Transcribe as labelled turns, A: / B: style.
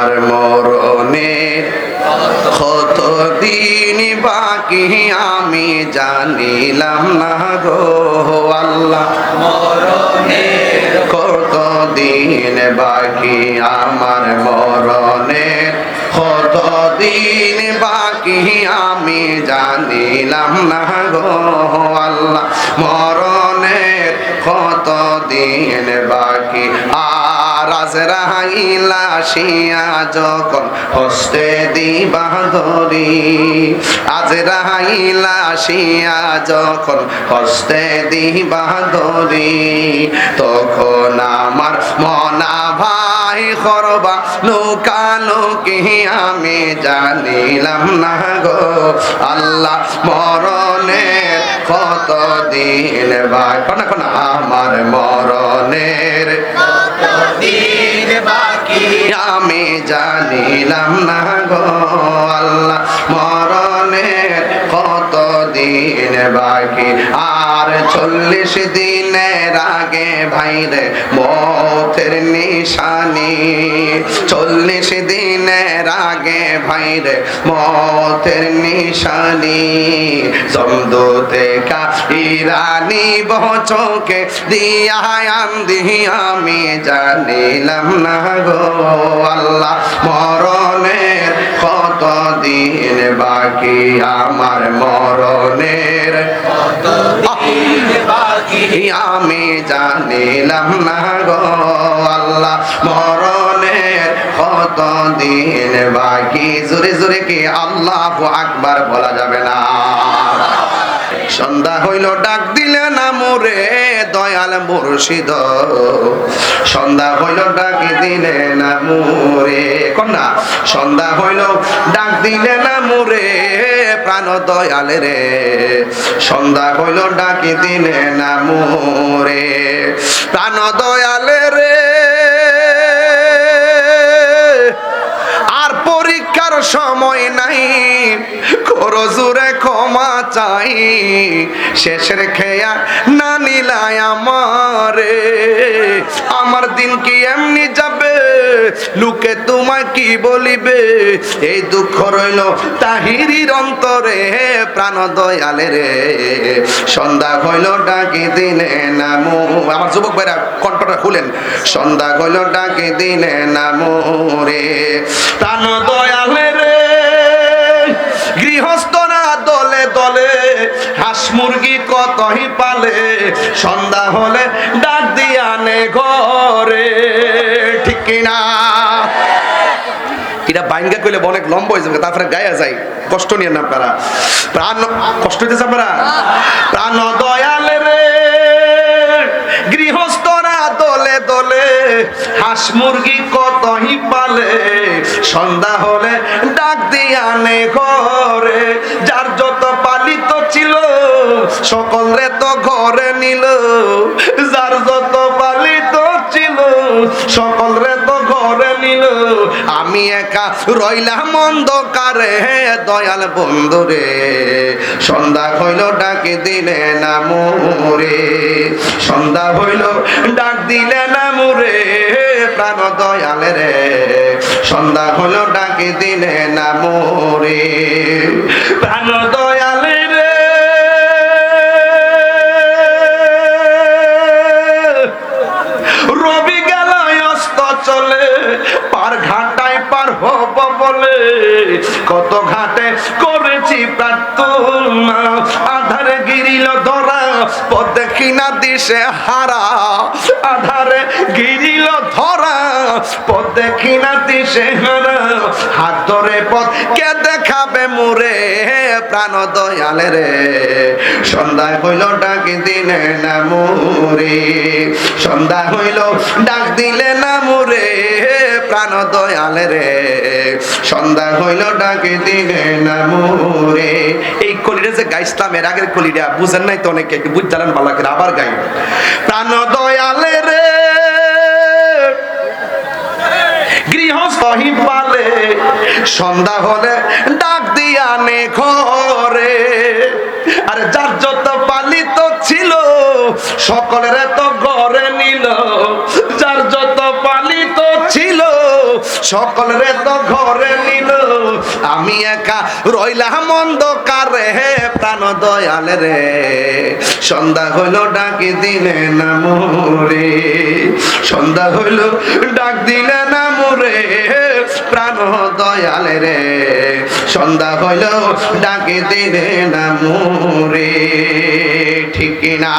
A: আমার মরণের কতদিন বাকি আমি জানিলাম না গো আল্লাহ। মরণের কতদিন বাকি আমার মরণের কতদিন বাকি আমি জানিলাম না গো আল্লাহ। মরণের কতদিন বাকি আর আজরাইল আসিয়া যখন হস্তে দিবা ধরি, আজরাইল আসিয়া যখন হস্তে দিবা ধরি, তখন আমার মনা ভাই করবা লুকালুকি আমি জানিলাম না গো আল্লাহ। মরণের কতদিন বাকি না আমার মরণের কতদিন বাকি আমি জানিলাম না গো আল্লাহ। মরণের কতদিন বাকি আর 40 দিনের আগে ভাইরে মৌতের নিশানি, 40 দিনের আগে ভাইরে মৌতের নিশানি, জমদূতে কা ইরানি বচকে দিয়া আমি জানিলাম না গো আল্লাহ। মরণের কতদিন বাকি আমার মরণের কতদিন বাকি আমি জানিলাম না গো আল্লাহ। মরণের কতদিন বাকি জোরে জোরে কি আল্লাহু আকবার বলা যাবে না? সন্ধ্যা হইল ডাক দিলে না মোরে দয়াল মুর্শিদ, সন্ধ্যা হইল ডাক দিলে না মোরে কন্যা, সন্ধ্যা হইল ডাক দিলে না মোরে প্রাণ দয়াল রে, সন্ধ্যা হইল ডাক দিলে না মোরে প্রাণ দয়াল রে। আর পরীক্ষার সময় নাই করো জোরে ক্ষমা চাই, শেষের খেয়া না নিলাই আমারে, আমার দিন কি এমনি যাবে লোকে তোমায় কি বলিবে, এই দুঃখ রইল তাহিরির অন্তরে প্রাণ দয়ালে রে। সন্ধ্যা হইল ডাকি দিলে না আমার যুবক ভাইরা কণ্ঠটা খুলেন, সন্ধ্যা হইল ডাকি দিলে না মোরে প্রাণ দয়ালে রে। গৃহস্থরা দলে দলে হাঁস মুরগি কতই পালে, সন্ধ্যা হলে ডাক দিয়া নে ঘরে, ঠিক কিনা? এটা বাইঙ্গা কইলে অনেক লম্বা হয়ে যাবে, তারপরে গায়া যায়, কষ্ট নিয়ে না আপনারা, প্রাণ কষ্ট হইতেছে আপনারা। প্রাণ দয়াল রে গৃহস্থরা দলে দলে হাঁস মুরগি কতই পালে, সন্ধ্যা হলে ডাক দিয়া নে ঘরে, যার যত পালিত ছিল সকলে তো ঘরে নিল, যার যত পালিত ছিল সকলে তো ঘরে নিল, আমি একা রইলাম অন্ধকারে দয়াল বন্ধুরে। সন্ধ্যা হইল ডাক দিলে না মোরে, সন্ধ্যা হইল ডাক দিলে না মোরে প্রাণ দয়াল রে, সন্ধ্যা হইল ডাক দিলে না মোরে প্রাণ দয়াল রে। রবি গেল অস্ত চলে পার ঘাটায় পার হব বলে, কত ঘাটে করেছি প্রার্থনা, আধারে গিরিল ধরা পথ দেখি না দিশে হারা, আধারে গিরিল ধরা পথ দেখি না দিশে হারা, হাত ধরে পথ কে দেখাবে মোরে প্রাণ দয়াল রে। সন্ধ্যা হইল ডাক দিলে না মোরে, সন্ধ্যা হইল ডাক দিলে না মোরে প্রাণ দয়াল রে, সন্ধ্যা হইল ডাক দিলে না মোরে। এই কলিটা যে গাইছিলাম এর আগের কলিটা বুঝেন নাই তো অনেকে, একটু বুঝলেন ভালো করে আবার গাই। প্রাণ দয়াল রে গৃহস্থ পালে, সন্ধ্যা হলে ডাক দিয়া নে ঘরে, আরে যার যত পালিত ছিল সকলের তো ঘরে নিল, যার যত পালিত ছিল সকলরে তো ঘরে নিল, আমি একা রইলাম অন্ধকারে, প্রাণ দয়াল রে সন্ধ্যা হইল ডাকি দিলে না মোরে, সন্ধ্যা হইল ডাক দিলে না মোরে, প্রাণ দয়াল রে সন্ধ্যা হইল ডাকি দিলে না মোরে। ঠিক না?